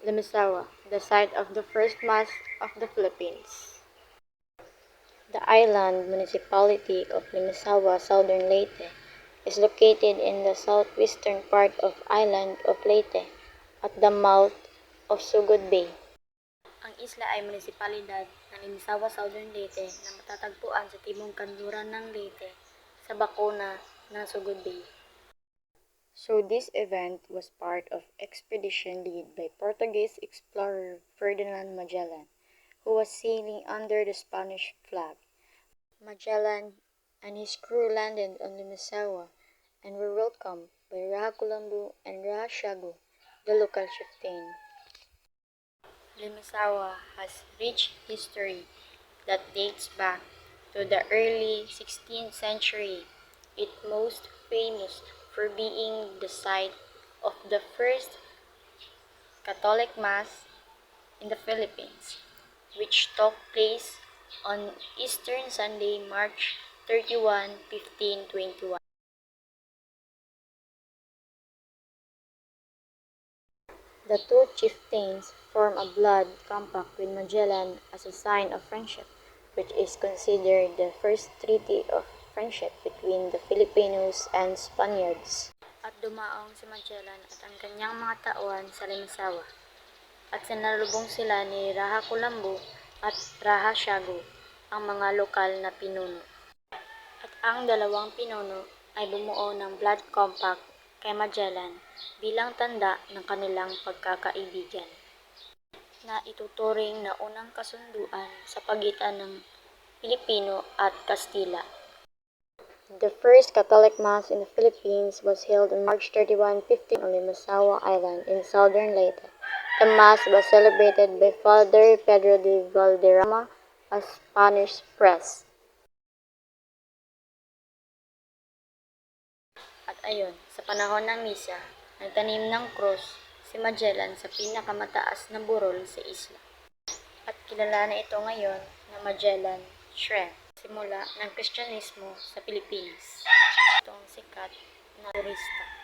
Limasawa, the site of the first Mass of the Philippines. The island municipality of Limasawa, Southern Leyte, is located in the southwestern part of island of Leyte at the mouth of Sugod Bay. Ang isla ay munisipalidad ng Limasawa, Southern Leyte na matatagpuan sa timog kanluran ng Leyte sa bakuna ng Sugod Bay. So this event was part of expedition led by Portuguese explorer Ferdinand Magellan, who was sailing under the Spanish flag. Magellan and his crew landed on Limasawa and were welcomed by Raja Colombo and Raja Siargao, the local chieftain. Limasawa has rich history that dates back to the early 16th century. It most famous for being the site of the first Catholic Mass in the Philippines, which took place on Easter Sunday, March 31, 1521. The two chieftains formed a blood compact with Magellan as a sign of friendship, which is considered the first treaty of friendship between the Filipinos and Spaniards. At dumaong si Magellan at ang kanyang mga tauhan sa Limasawa, at sinalubong sila ni Raja Colombo at Raja Siargao, ang mga lokal na pinuno. At ang dalawang pinuno ay bumuo ng blood compact kay Magellan bilang tanda ng kanilang pagkakaibigan, na ituturing na unang kasunduan sa pagitan ng Pilipino at Kastila. The first Catholic Mass in the Philippines was held on March 31, 15 on Limasawa Island in southern Leyte. The Mass was celebrated by Father Pedro de Valderrama, a Spanish priest. At ayon, sa panahon ng misa, nagtanim ng krus si Magellan sa pinakamataas na burol sa isla. At kilala na ito ngayon na Magellan Shrine, simula ng Kristyanismo sa Pilipinas. Itong sikat na turista.